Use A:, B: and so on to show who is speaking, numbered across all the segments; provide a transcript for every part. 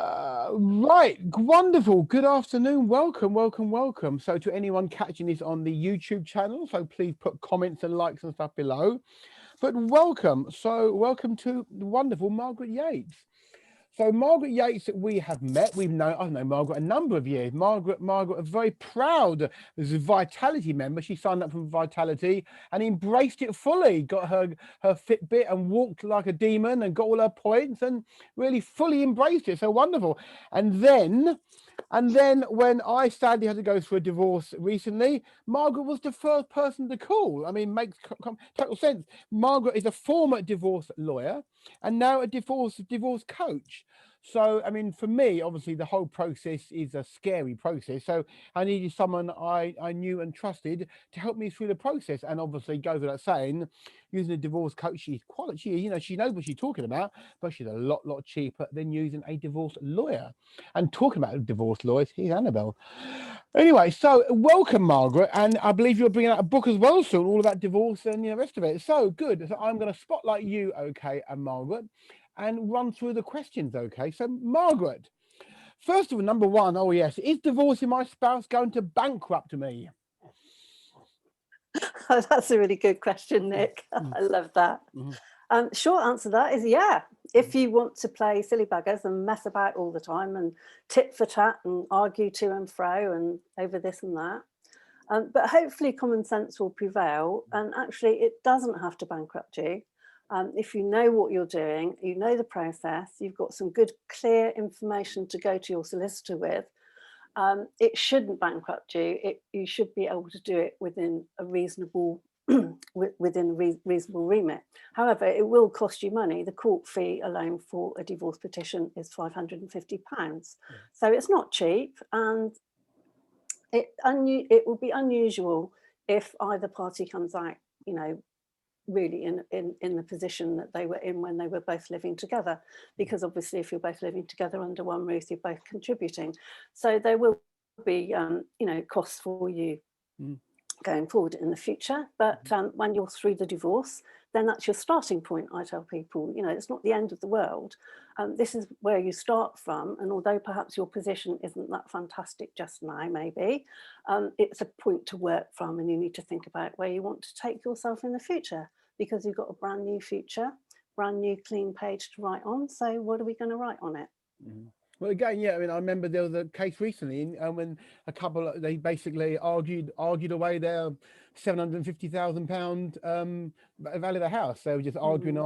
A: Right, wonderful. Good afternoon. Welcome, welcome, welcome. So to anyone catching this on the YouTube channel, so please put comments and likes and stuff below. But welcome. So welcome to the wonderful Margaret Yates. So Margaret Yates, we have met. We've known, I've known Margaret a number of years. Margaret, a very proud as a Vitality member. She signed up for Vitality and embraced it fully. Got her Fitbit and walked like a demon and got all her points and really fully embraced it. So wonderful. And then when I sadly had to go through a divorce recently, Margaret was the first person to call. I mean, makes total sense. Margaret is a former divorce lawyer and now a divorce coach. So, I mean, for me, obviously, the whole process is a scary process. So I needed someone I knew and trusted to help me through the process. And obviously, goes without saying, using a divorce coach, she's quality. You know, she knows what she's talking about, but she's a lot cheaper than using a divorce lawyer. And talking about divorce lawyers, here's Annabelle. Anyway, so welcome, Margaret. And I believe you're bringing out a book as well soon, all about divorce and the rest of it. So good. So I'm going to spotlight you, okay, and Margaret, and run through the questions, okay? So, Margaret, first of all, number one, oh yes, is divorcing my spouse going to bankrupt me?
B: Oh, that's a really good question, Nick. I love that. Short answer to that is yeah. If you want to play silly buggers and mess about all the time and tit for tat and argue to and fro and over this and that, but hopefully common sense will prevail, and actually it doesn't have to bankrupt you. If you know what you're doing, you know the process, you've got some good, clear information to go to your solicitor with, it shouldn't bankrupt you. You should be able to do it within a reasonable reasonable remit. However, it will cost you money. The court fee alone for a divorce petition is £550. So it's not cheap, and it will be unusual if either party comes out, you know, really in the position that they were in when they were both living together, because obviously if you're both living together under one roof, you're both contributing. So there will be you know, costs for you going forward in the future, but when you're through the divorce, then that's your starting point. I tell people, you know, it's not the end of the world. This is where you start from, and although perhaps your position isn't that fantastic just now, maybe, it's a point to work from, and you need to think about where you want to take yourself in the future, because you've got a brand new future, brand new clean page to write on. So what are we going to write on it?
A: Well, again, yeah, I mean, I remember there was a case recently when a couple, they basically argued away their £750,000 value of the house. They were just arguing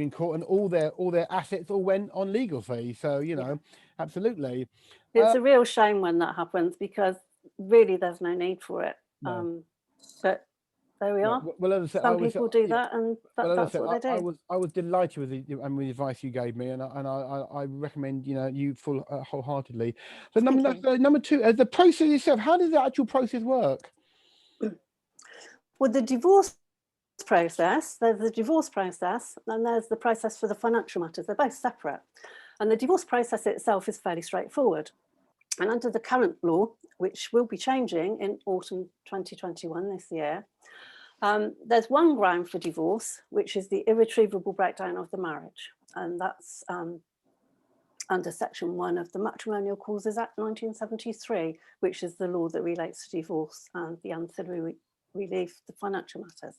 A: in court, and all their assets all went on legal fees. So, you know, absolutely.
B: It's a real shame when that happens, because really there's no need for it.
A: No.
B: But there we are.
A: Well,
B: some people do that, and that's what they do.
A: I was delighted with the advice you gave me, and I recommend, you know, you wholeheartedly. So number two, the process itself. How does the actual process work?
B: Well, the divorce process, there's the divorce process, and there's the process for the financial matters. They're both separate, and the divorce process itself is fairly straightforward. And under the current law, which will be changing in autumn 2021 this year, there's one ground for divorce, which is the irretrievable breakdown of the marriage. And that's under Section 1 of the Matrimonial Causes Act 1973, which is the law that relates to divorce and the ancillary relief, the financial matters.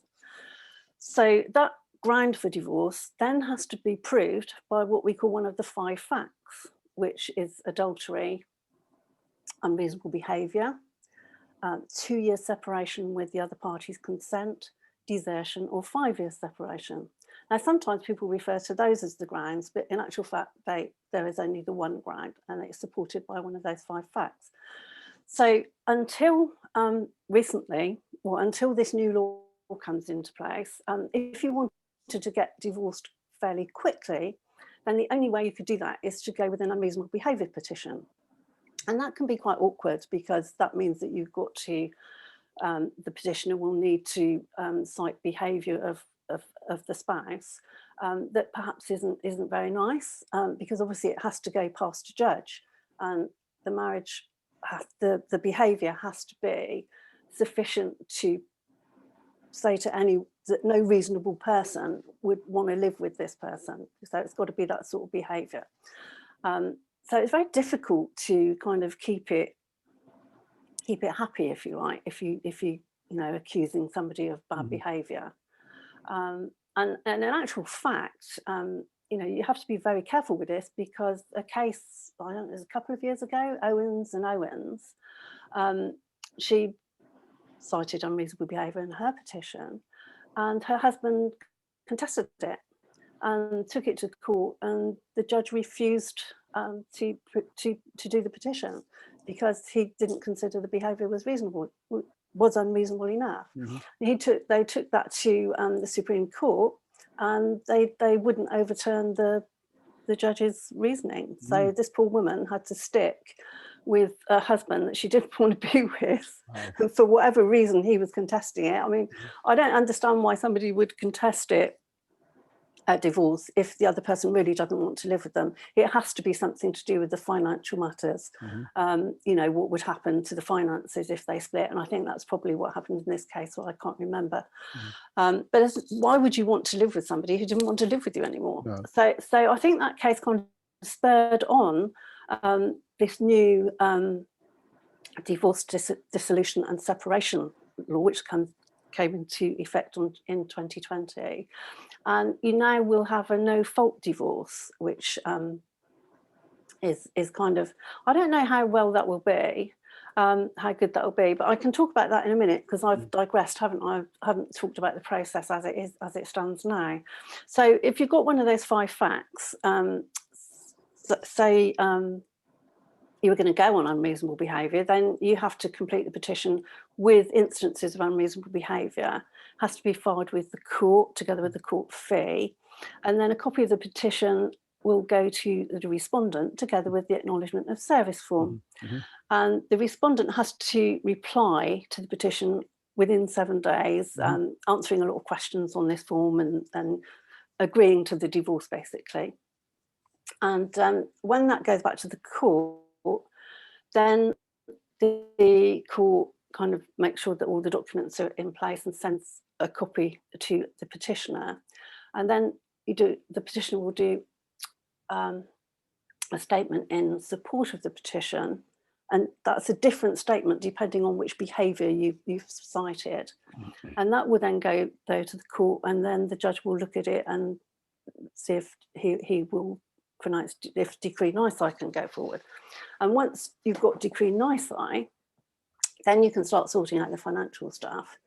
B: So that ground for divorce then has to be proved by what we call one of the 5 facts, which is adultery, unreasonable behaviour, 2 years separation with the other party's consent, desertion, or 5 years separation. Now, sometimes people refer to those as the grounds, but in actual fact, there is only the one ground, and it's supported by one of those 5 facts. So until recently, or until this new law comes into place, if you wanted to get divorced fairly quickly, then the only way you could do that is to go with an unreasonable behaviour petition. And that can be quite awkward, because that means that you've got to, the petitioner will need to cite behaviour of the spouse that perhaps isn't very nice, because obviously it has to go past a judge, and the marriage, the behaviour has to be sufficient to say to that no reasonable person would want to live with this person. So it's got to be that sort of behaviour. So it's very difficult to kind of keep it happy, if you like, if you accusing somebody of bad behaviour. And in actual fact, you have to be very careful with this, because a case, I don't know, it was a couple of years ago, Owens, she cited unreasonable behaviour in her petition, and her husband contested it and took it to court, and the judge refused to do the petition because he didn't consider the behaviour was unreasonable enough. They took that to the Supreme Court, and they wouldn't overturn the judge's reasoning. So this poor woman had to stick with a husband that she didn't want to be with. And for whatever reason he was contesting it. I mean, I don't understand why somebody would contest it at divorce if the other person really doesn't want to live with them. It has to be something to do with the financial matters. What would happen to the finances if they split, and I think that's probably what happened in this case, or I can't remember. But why would you want to live with somebody who didn't want to live with you anymore? No. So I think that case kind of spurred on this new divorce dissolution and separation law, which came into effect in 2020. And you now will have a no-fault divorce, which is kind of, I don't know how well that will be, how good that will be, but I can talk about that in a minute, because I've digressed, haven't I? I haven't talked about the process as it stands now. So if you've got one of those 5 facts, say you were going to go on unreasonable behaviour, then you have to complete the petition with instances of unreasonable behaviour. Has to be filed with the court together with the court fee, and then a copy of the petition will go to the respondent together with the acknowledgement of service form. And the respondent has to reply to the petition within 7 days, answering a lot of questions on this form and agreeing to the divorce, basically. And when that goes back to the court, then the court kind of makes sure that all the documents are in place and sends a copy to the petitioner. And then the petitioner will do a statement in support of the petition, and that's a different statement depending on which behaviour you've cited. And that will then go to the court, and then the judge will look at it and see if he will pronounce if decree nisi can go forward. And once you've got decree nisi, then you can start sorting out the financial stuff.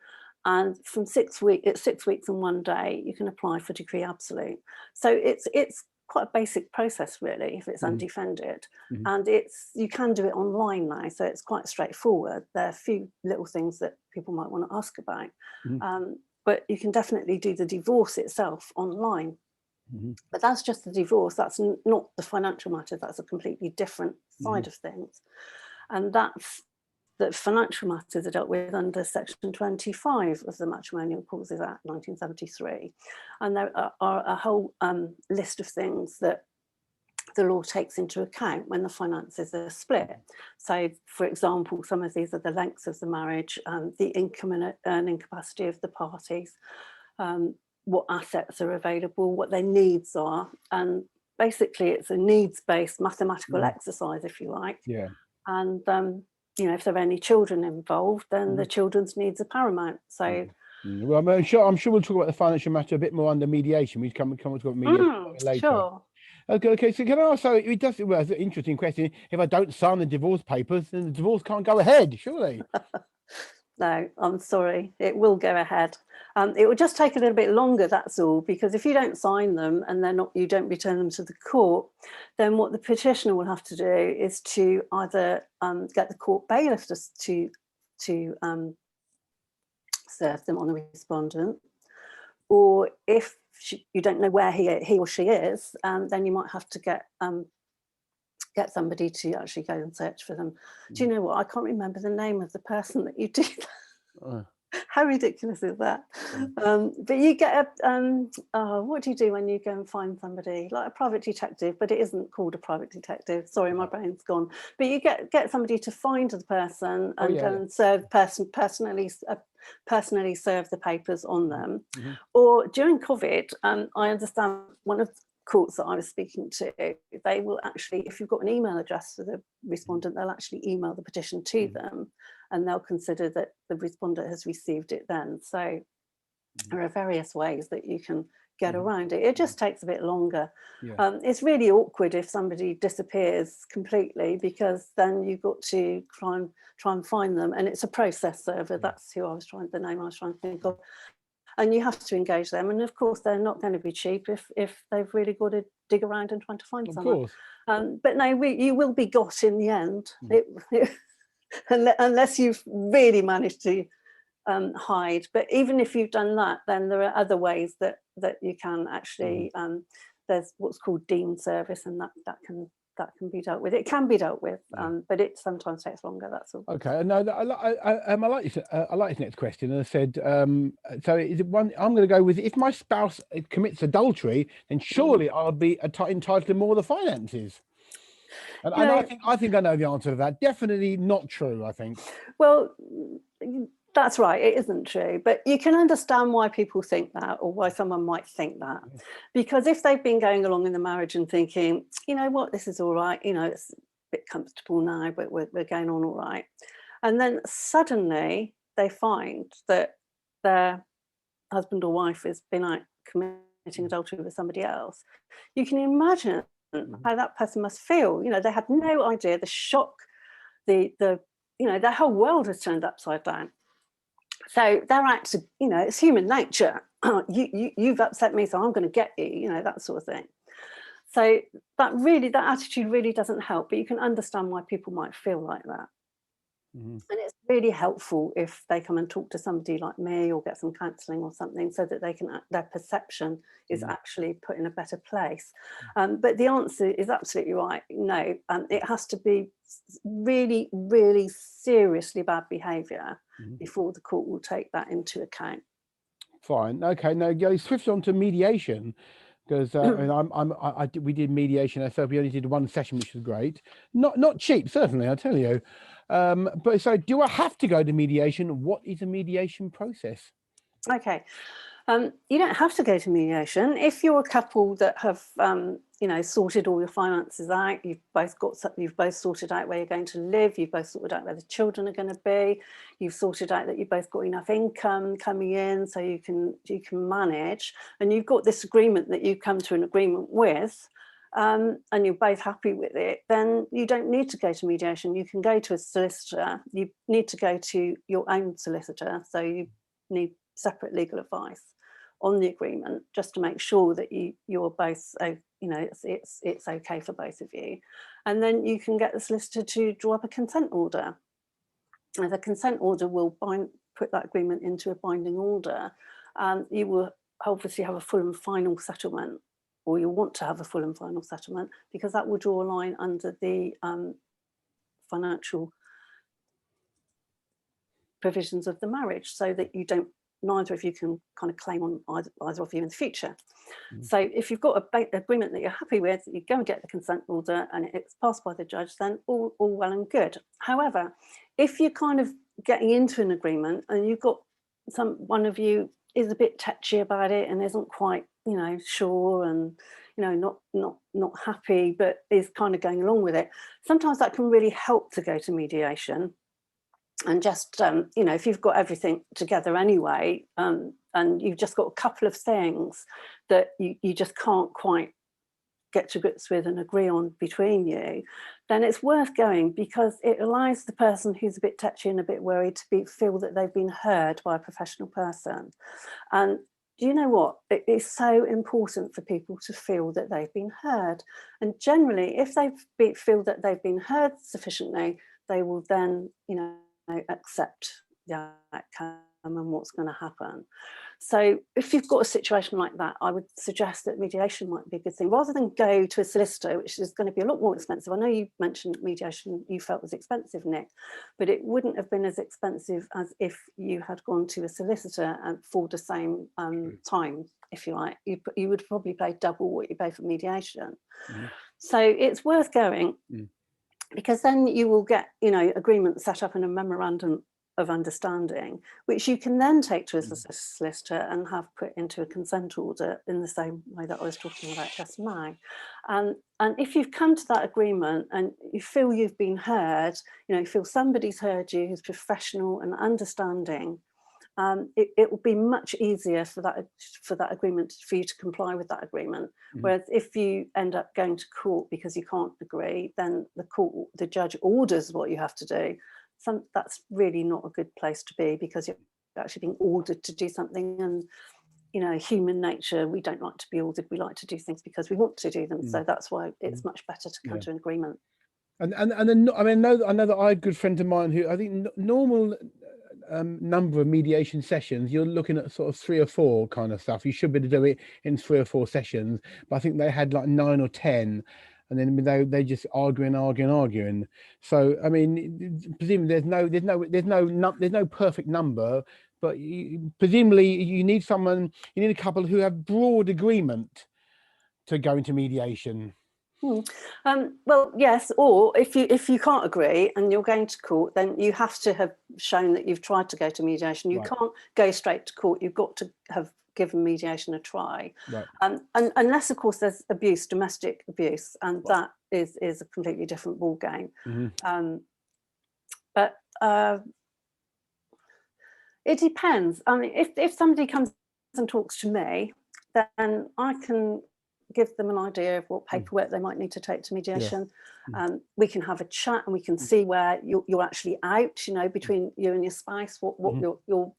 B: And from 6 weeks, it's 6 weeks and 1 day, you can apply for decree absolute. So it's quite a basic process, really, if it's undefended. And you can do it online now, so it's quite straightforward. There are a few little things that people might want to ask about, but you can definitely do the divorce itself online. But that's just the divorce. That's not the financial matter. That's a completely different side of things. And that's the financial matters are dealt with under Section 25 of the Matrimonial Causes Act 1973. And there are a whole list of things that the law takes into account when the finances are split. So, for example, some of these are the lengths of the marriage, the income and earning capacity of the parties, what assets are available, what their needs are. And basically it's a needs-based mathematical exercise, if you like. And if there are any children involved, then the children's needs are paramount. So
A: well, I'm sure we'll talk about the financial matter a bit more under mediation. We come to talk about mediation later.
B: Sure.
A: Okay, so can I ask, it's an interesting question. If I don't sign the divorce papers, then the divorce can't go ahead, surely?
B: No, I'm sorry, it will go ahead. It will just take a little bit longer, that's all, because if you don't sign them and you don't return them to the court, then what the petitioner will have to do is to either get the court bailiff to serve them on the respondent, or if you don't know where he or she is, then you might have to get somebody to actually go and search for them. Do you know what? I can't remember the name of the person that you do that. How ridiculous is that? But you get what do you do when you go and find somebody? Like a private detective, but it isn't called a private detective. Sorry, my brain's gone. But you get somebody to find the person and go and serve personally serve the papers on them. Or during COVID, I understand one of courts that I was speaking to, they will actually, if you've got an email address for the respondent, they'll actually email the petition to them, and they'll consider that the respondent has received it then. So there are various ways that you can get around it. It just takes a bit longer. It's really awkward if somebody disappears completely, because then you've got to try and find them, and it's a process server. That's who the name I was trying to think of. And you have to engage them, and of course they're not going to be cheap if they've really got to dig around and trying to find someone. But no, you will be got in the end, unless you've really managed to hide. But even if you've done that, then there are other ways that you can actually. There's what's called deemed service, and that can be dealt with. It can be dealt with, but it sometimes takes longer. That's all.
A: Okay, no, I like this next question. And I said, so is it one? I'm going to go with, if my spouse commits adultery, then surely I'll be entitled to more of the finances. And I think I know the answer to that. Definitely not true, I think.
B: Well, that's right. It isn't true, but you can understand why people think that, or why someone might think that, because if they've been going along in the marriage and thinking, you know what, this is all right, it's a bit comfortable now, but we're going on all right, and then suddenly they find that their husband or wife has been out committing adultery with somebody else, you can imagine how that person must feel. They had no idea, the shock, their whole world has turned upside down. So they're actually, it's human nature. You've upset me, so I'm going to get you, that sort of thing. So that attitude really doesn't help, but you can understand why people might feel like that. And it's really helpful if they come and talk to somebody like me, or get some counselling or something, so that their perception is actually put in a better place. But the answer is absolutely right. No, it has to be really, really seriously bad behaviour before the court will take that into account.
A: Fine. Okay. Now go swift on to mediation, because we did mediation ourselves. We only did one session, which was great. Not cheap, certainly, I tell you. But so, do I have to go to mediation? What is a mediation process?
B: Okay. You don't have to go to mediation if you're a couple that have sorted all your finances out. You've both sorted out where you're going to live. You've both sorted out where the children are going to be. You've sorted out that you've both got enough income coming in so you can manage, and you've got this agreement that you've come to an agreement with, and you're both happy with it. Then you don't need to go to mediation. You can go to a solicitor. You need to go to your own solicitor, so you need separate legal advice on the agreement, just to make sure that you're both, it's okay for both of you. And then you can get the solicitor to draw up a consent order. And the consent order will put that agreement into a binding order. You will obviously have a full and final settlement, or you want to have a full and final settlement, because that will draw a line under the financial provisions of the marriage, so that neither of you can kind of claim on either of you in the future. So if you've got an agreement that you're happy with, you go and get the consent order and it's passed by the judge, then all well and good. However, if you're kind of getting into an agreement and you've got one of you is a bit touchy about it and isn't quite sure, and not happy, but is kind of going along with it, sometimes that can really help to go to mediation. And just, if you've got everything together anyway, and you've just got a couple of things that you just can't quite get to grips with and agree on between you, then it's worth going, because it allows the person who's a bit touchy and a bit worried to feel that they've been heard by a professional person. And do you know what? It is so important for people to feel that they've been heard. And generally, if they feel that they've been heard sufficiently, they will then, accept the outcome and what's going to happen. So if you've got a situation like that, I would suggest that mediation might be a good thing, rather than go to a solicitor, which is going to be a lot more expensive. I know you mentioned mediation you felt was expensive, Nick, but it wouldn't have been as expensive as if you had gone to a solicitor and for the same time, if you like. You would probably pay double what you pay for mediation. So it's worth going. Because then you will get, agreements set up in a memorandum of understanding, which you can then take to a solicitor and have put into a consent order in the same way that I was talking about just now. And if you've come to that agreement and you feel you've been heard, you feel somebody's heard you who's professional and understanding, it will be much easier for that agreement, for you to comply with that agreement. Whereas if you end up going to court because you can't agree, then the judge orders what you have to do. That's really not a good place to be, because you're actually being ordered to do something. And human nature, we don't like to be ordered. We like to do things because we want to do them. So that's why it's much better to come to an agreement.
A: And then, I know that I had good friends of mine who, I think normal number of mediation sessions, you're looking at sort of 3 or 4 kind of stuff. You should be able to do it in 3 or 4 sessions, but I think they had like 9 or 10, and then they just arguing. So I mean, presumably there's no perfect number, but presumably you need a couple who have broad agreement to go into mediation.
B: Well, yes, or if you can't agree and you're going to court, then you have to have shown that you've tried to go to mediation. You can't go straight to court. You've got to have given mediation a try. And unless, of course, there's abuse, domestic abuse, and that is a completely different ball game. But it depends. I mean, if somebody comes and talks to me, then I can give them an idea of what paperwork they might need to take to mediation. We can have a chat and we can see where you're actually out, between you and your spouse, what you're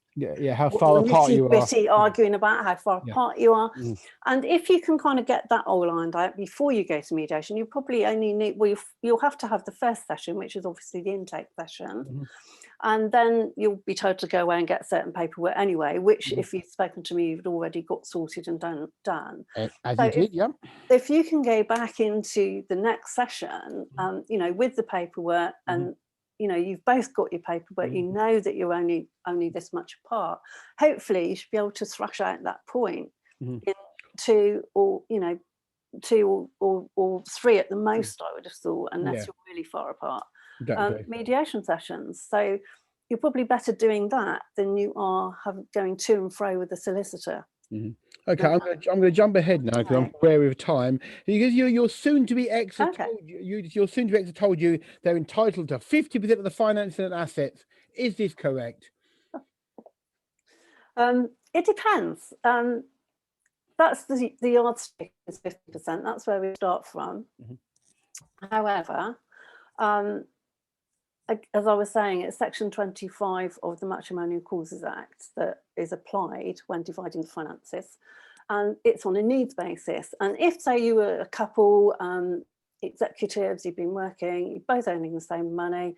A: how far apart you are,
B: arguing about, how far apart you are. And if you can kind of get that all lined out before you go to mediation, you probably only need, you'll have to have the first session, which is obviously the intake session. And then you'll be told to go away and get certain paperwork anyway, which if you've spoken to me, you've already got sorted and done. If you can go back into the next session, with the paperwork, and you've both got your paperwork, you know that you're only this much apart. Hopefully you should be able to thrash out that point in 2 or 3 at the most, I would have thought, unless you're really far apart. Mediation sessions. So you're probably better doing that than you are going to and fro with the solicitor.
A: Okay, I'm going to jump ahead now because I'm wary of time. Because your soon-to-be ex your soon-to-be ex told you they're entitled to 50% of the finances and assets. Is this correct?
B: It depends. That's the yardstick is 50%. That's where we start from. However, as I was saying, it's Section 25 of the Matrimonial Causes Act that is applied when dividing the finances, and it's on a needs basis. And if, say, you were a couple, executives, you've been working, you're both earning the same money,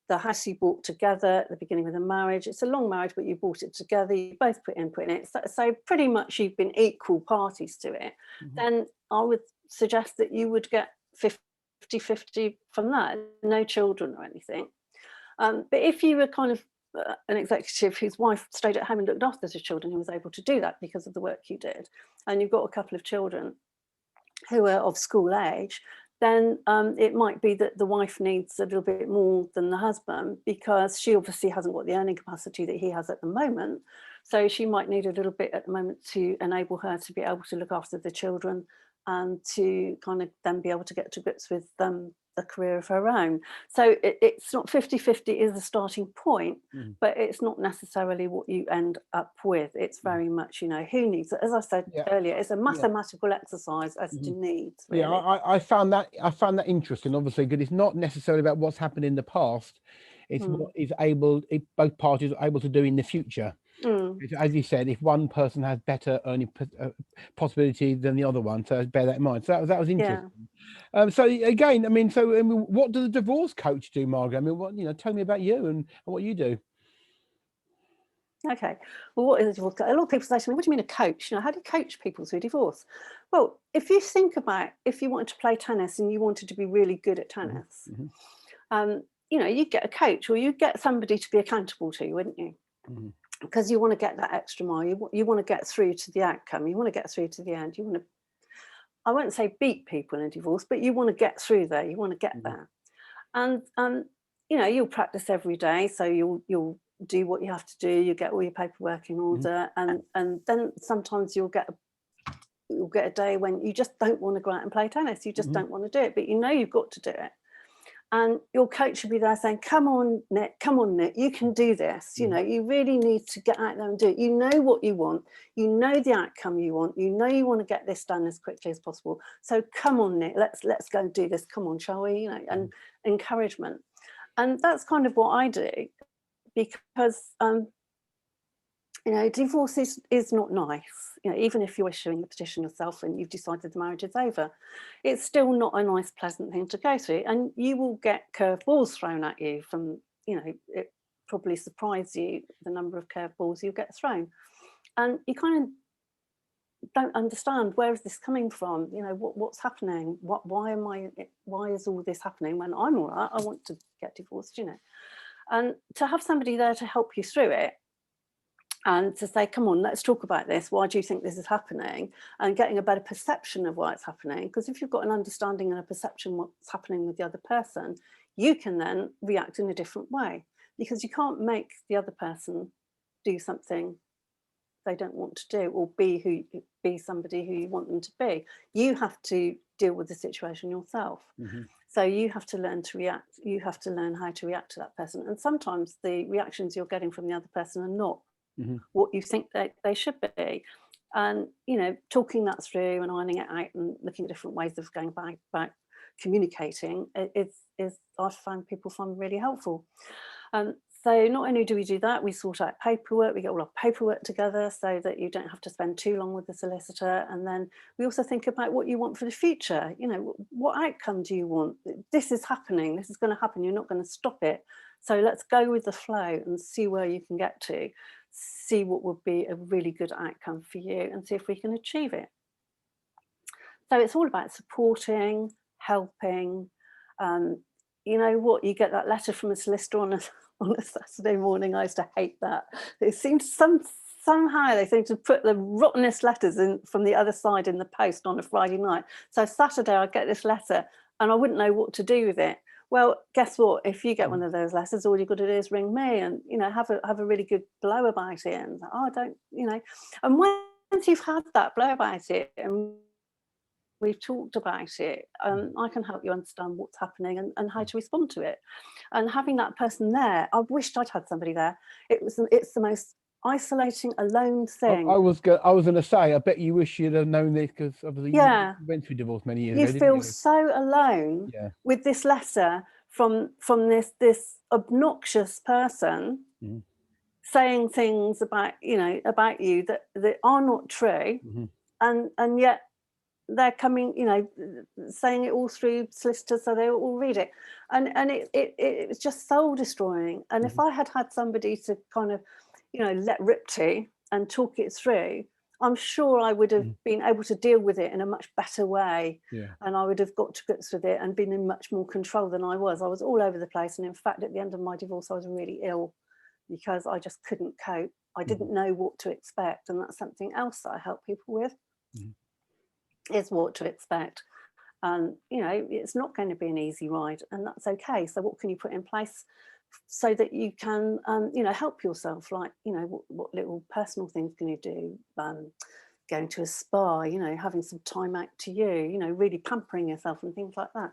B: the house you bought together at the beginning of the marriage, it's a long marriage, but you bought it together, you both put in it, so pretty much you've been equal parties to it, then I would suggest that you would get 50-50 from that, no children or anything. But if you were kind of an executive whose wife stayed at home and looked after the children, who was able to do that because of the work you did, and you've got a couple of children who are of school age, then it might be that the wife needs a little bit more than the husband, because she obviously hasn't got the earning capacity that he has at the moment. So she might need a little bit at the moment to enable her to be able to look after the children and to kind of then be able to get to grips with a career of her own. So it's not 50-50 is the starting point, but it's not necessarily what you end up with. It's very much, who needs it. As I said earlier, it's a mathematical exercise as to needs. Really.
A: I found that interesting, obviously, because it's not necessarily about what's happened in the past. It's what both parties are able to do in the future. As you said, if one person has better earning possibility than the other one, so bear that in mind. So that was interesting. So again, what does a divorce coach do, Margaret? Tell me about you and what you do.
B: Okay, well, what is a divorce coach? A lot of people say to me, what do you mean a coach? How do you coach people through divorce? Well, if you think about, if you wanted to play tennis and you wanted to be really good at tennis, you'd get a coach, or you'd get somebody to be accountable to, wouldn't you? Because you want to get that extra mile, you want to get through to the outcome, you want to get through to the end, you want to, I won't say beat people in a divorce, but you want to get through there, you want to get there. And you'll practice every day, so you'll do what you have to do, you get all your paperwork in order, and then sometimes you'll get a day when you just don't want to go out and play tennis, you just don't want to do it, but you know you've got to do it. And your coach should be there saying, come on, Nick, you can do this. You know, you really need to get out there and do it. You know what you want. You know the outcome you want. You know you want to get this done as quickly as possible. So come on, Nick, let's go and do this. Come on, shall we? You know, and encouragement. And that's kind of what I do, because, you know, divorce is not nice. You know, even if you're issuing the petition yourself and you've decided the marriage is over, it's still not a nice, pleasant thing to go through. And you will get curveballs thrown at you from, you know, it probably surprise you the number of curveballs you get thrown. And you kind of don't understand, where is this coming from? You know, what's happening? Why is all this happening when I'm all right? I want to get divorced, you know. And to have somebody there to help you through it, and to say, come on, let's talk about this. Why do you think this is happening? And getting a better perception of why it's happening. Because if you've got an understanding and a perception what's happening with the other person, you can then react in a different way, because you can't make the other person do something they don't want to do, or be somebody who you want them to be. You have to deal with the situation yourself. So you have to learn to react. You have to learn how to react to that person. And sometimes the reactions you're getting from the other person are not what you think they should be. And, you know, talking that through and ironing it out and looking at different ways of going about communicating is I find people find really helpful. So not only do we do that, we sort out paperwork, we get all our paperwork together so that you don't have to spend too long with the solicitor. And then we also think about what you want for the future. You know, what outcome do you want? This is happening, this is going to happen, you're not going to stop it. So let's go with the flow and see where you can get to, see what would be a really good outcome for you, and see if we can achieve it. So it's all about supporting, helping. You know what, you get that letter from a solicitor on a Saturday morning. I used to hate that. It seemed somehow they seem to put the rottenest letters in from the other side in the post on a Friday night. So Saturday I'd get this letter and I wouldn't know what to do with it. Well, guess what? If you get one of those letters, all you've got to do is ring me and, you know, have a really good blow about it. And don't, you know, and once you've had that blow about it and we've talked about it, I can help you understand what's happening and how to respond to it. And having that person there, I wished I'd had somebody there. It's the most isolating, alone thing.
A: I was going to say, I bet you wish you'd have known this, because obviously you went through divorce many years ago.
B: You feel so alone with this letter from this obnoxious person saying things about you that are not true, and yet they're coming, you know, saying it all through solicitors so they all read it, and it's just soul destroying. And if I had somebody to kind of, you know, let rip to and talk it through, I'm sure I would have been able to deal with it in a much better way, and I would have got to grips with it and been in much more control than I was. I was all over the place, and in fact at the end of my divorce I was really ill because I just couldn't cope. I didn't know what to expect, and that's something else that I help people with, is what to expect. And you know, it's not going to be an easy ride, and that's okay. So what can you put in place so that you can you know, help yourself? Like, you know, what little personal things can you do? Going to a spa, you know, having some time out to you know, really pampering yourself and things like that.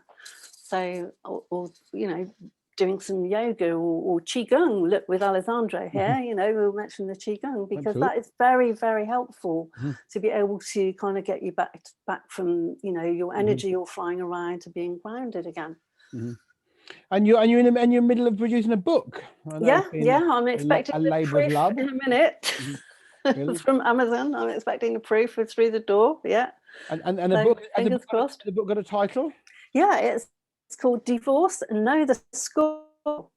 B: So or you know, doing some yoga or qigong. Look, with Alessandro here, you know, we'll mention the qigong, because that is very, very helpful to be able to kind of get you back from, you know, your energy all flying around to being grounded again.
A: And you're in the middle of producing a book.
B: I'm expecting the proof in a minute. It's from Amazon. I'm expecting the proof through the door.
A: And the book, fingers crossed. The book got a title?
B: Yeah, it's called Divorce and Know the Score. So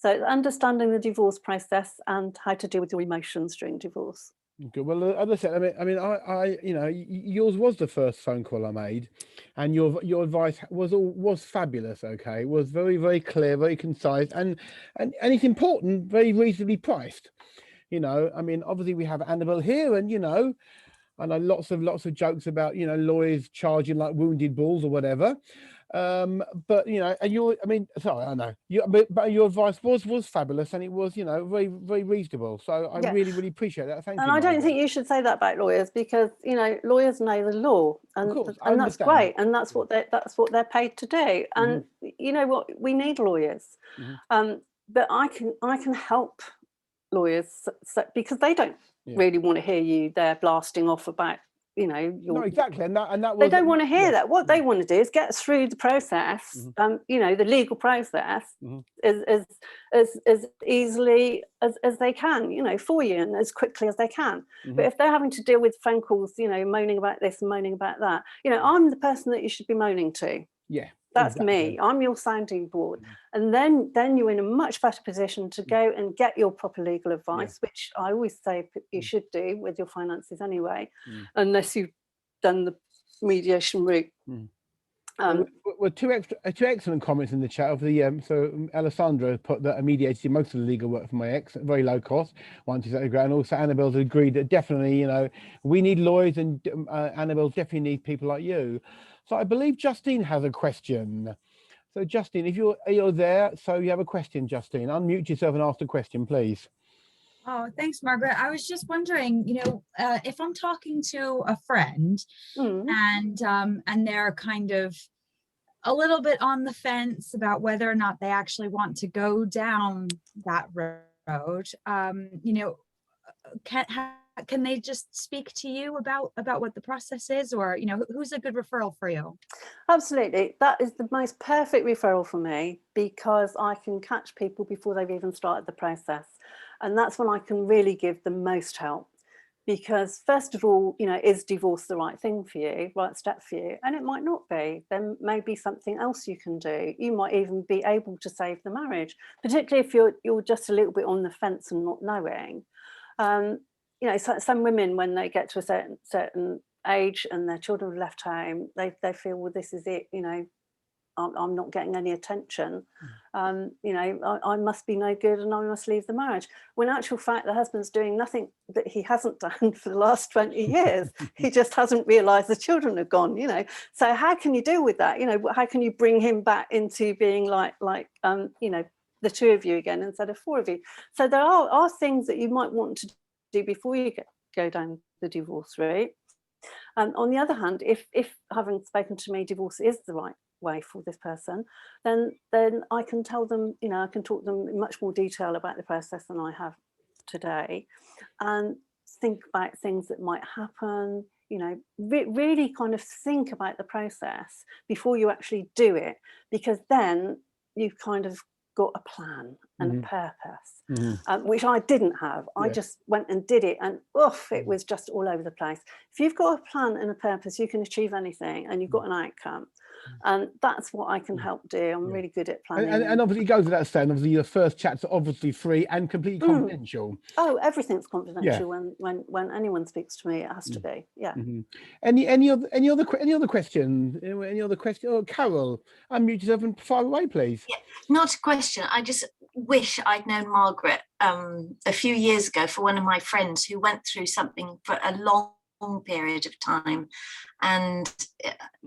B: it's understanding the divorce process and how to deal with your emotions during divorce.
A: Good. Well, as I said, I mean, I you know, yours was the first phone call I made, and your advice was fabulous. Okay, it was very, very clear, very concise, and it's important, very reasonably priced. You know, I mean, obviously we have Annabelle here, and you know, I know lots of jokes about, you know, lawyers charging like wounded bulls or whatever. But you know, and I mean, sorry, I know but your advice was fabulous, and it was, you know, very, very reasonable. So I really, really appreciate that. Thank
B: and
A: you,
B: I don't
A: Margaret.
B: think you should say that about lawyers, because, you know, lawyers know the law, and
A: Of course, I
B: and that's
A: understand.
B: great, and that's what they're paid to do. And you know what, we need lawyers, but I can help lawyers, because they don't really want to hear you there blasting off about, you know,
A: No, exactly, and that
B: they
A: was,
B: don't want to hear that. What they want to do is get through the process, you know, the legal process, as easily as they can, you know, for you, and as quickly as they can. But if they're having to deal with phone calls, you know, moaning about this and moaning about that, you know, I'm the person that you should be moaning to.
A: Yeah,
B: That's
A: exactly.
B: me. I'm your sounding board. And then you're in a much better position to go and get your proper legal advice, which I always say you should do with your finances anyway, unless you've done the mediation route.
A: Well, two excellent comments in the chat of the so Alessandra put that I mediated most of the legal work for my ex at very low cost once he's at the ground. Also, Annabelle's agreed that definitely, you know, we need lawyers, and Annabelle definitely needs people like you. So I believe Justine has a question. So Justine, if you're there, so you have a question, Justine, unmute yourself and ask the question, please.
C: Oh, thanks, Margaret. I was just wondering, you know, if I'm talking to a friend and they're kind of a little bit on the fence about whether or not they actually want to go down that road, you know, can they just speak to you about what the process is, or, you know, who's a good referral for you?
B: Absolutely. That is the most perfect referral for me, because I can catch people before they've even started the process. And that's when I can really give the most help. Because first of all, you know, is divorce the right thing for you, right step for you? And it might not be. There may be something else you can do. You might even be able to save the marriage, particularly if you're just a little bit on the fence and not knowing. You know, some women, when they get to a certain age and their children have left home, they feel, well, this is it, you know, I'm not getting any attention. You know, I must be no good and I must leave the marriage. When in actual fact, the husband's doing nothing that he hasn't done for the last 20 years. He just hasn't realised the children are gone, you know. So how can you deal with that? You know, how can you bring him back into being like you know, the two of you again instead of four of you? So there are things that you might want to do before you go down the divorce route. On the other hand, if having spoken to me, divorce is the right way for this person, then I can tell them, you know, I can talk to them in much more detail about the process than I have today, and think about things that might happen, you know, really kind of think about the process before you actually do it, because then you've kind of got a plan and a purpose, which I didn't have. I just went and did it, and it was just all over the place. If you've got a plan and a purpose, you can achieve anything, and you've got an outcome. And that's what I can help do. I'm really good at planning.
A: And obviously it goes without saying, obviously your first chats are obviously free and completely confidential.
B: Oh, everything's confidential. When anyone speaks to me, it has to be.
A: Any other questions? Any other question? Oh, Carol, unmute yourself and fire away, please.
D: Yeah, not a question. I just wish I'd known Margaret a few years ago, for one of my friends who went through something for a long period of time, and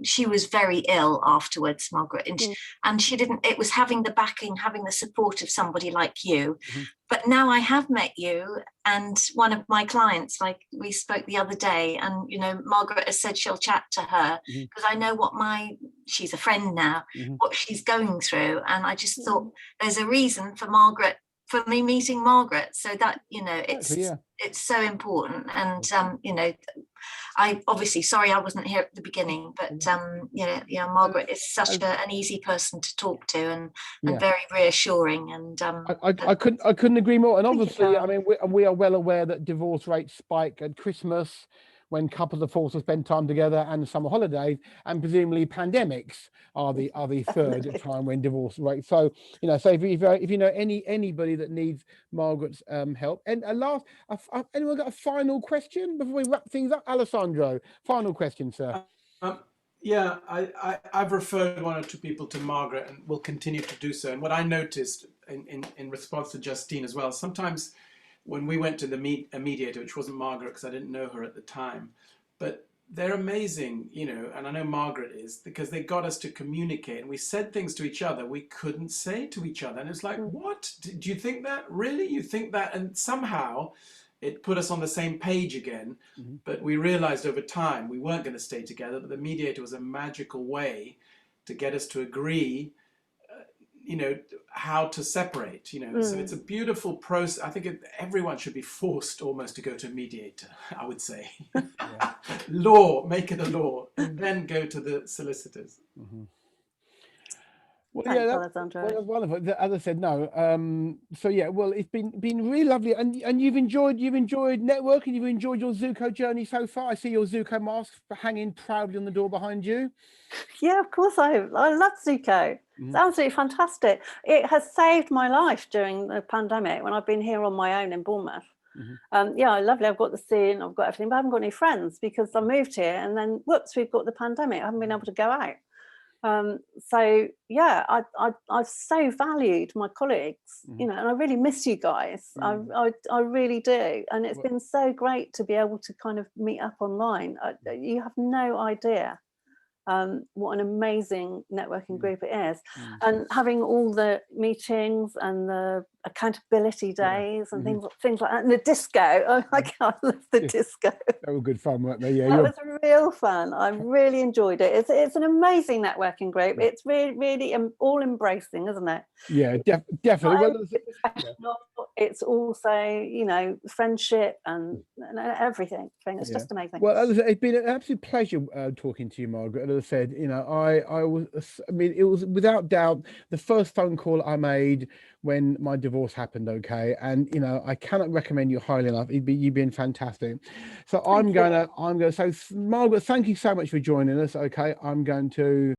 D: she was very ill afterwards, Margaret, and she didn't, it was having the backing, having the support of somebody like you. But now I have met you, and one of my clients, like we spoke the other day, and you know, Margaret has said she'll chat to her, because I know what she's a friend now, what she's going through, and I just thought there's a reason for me meeting Margaret, so that, you know, it's so important. And you know, I obviously, sorry I wasn't here at the beginning, but you know, Margaret is such an easy person to talk to, and very reassuring. And
A: I couldn't agree more. And obviously, I mean, we are well aware that divorce rates spike at Christmas, when couples are forced to spend time together, and the summer holidays, and presumably pandemics are the third time when divorce rates. So, you know, so if you know anybody that needs Margaret's help. And anyone got a final question before we wrap things up? Alessandro, final question, sir.
E: Yeah, I've referred one or two people to Margaret, and will continue to do so. And what I noticed in response to Justine as well, sometimes when we went to a mediator, which wasn't Margaret because I didn't know her at the time, but they're amazing, you know, and I know Margaret is, because they got us to communicate, and we said things to each other we couldn't say to each other. And it's like, what? Do you think that? Really? You think that? And somehow it put us on the same page again. But we realized over time we weren't going to stay together, but the mediator was a magical way to get us to agree, you know, how to separate, you know. So it's a beautiful process. I think everyone should be forced almost to go to a mediator, I would say. Law, make it a law, and then go to the solicitors.
A: Well,
B: Thanks,
A: yeah, well,
B: Alessandro.
A: that's wonderful. As I said, no. So yeah, well, it's been really lovely, and you've enjoyed networking. You've enjoyed your Zoco journey so far. I see your Zoco mask hanging proudly on the door behind you.
B: Yeah, of course I love Zoco. It's absolutely fantastic. It has saved my life during the pandemic when I've been here on my own in Bournemouth. Yeah, lovely. I've got the scene, I've got everything, but I haven't got any friends because I moved here and then whoops, we've got the pandemic. I haven't been able to go out. So yeah, I've so valued my colleagues, you know, and I really miss you guys. I really do, and it's been so great to be able to kind of meet up online. You have no idea what an amazing networking group it is, and having all the meetings and the accountability days and things like that, and the disco. Oh my God, I love the disco.
A: They were good fun, weren't they? Yeah,
B: that was real fun. I really enjoyed it. It's an amazing networking group. It's really all embracing, isn't it?
A: Yeah, definitely. Well,
B: it's also, you know, friendship and everything. It's just amazing.
A: Well, as I said, it's been an absolute pleasure talking to you, Margaret. And as I said, you know, I mean, it was without doubt the first phone call I made when my divorce happened. Okay, and you know, I cannot recommend you highly enough. You've been fantastic. So I'm gonna. So Margaret, thank you so much for joining us. Okay, I'm going to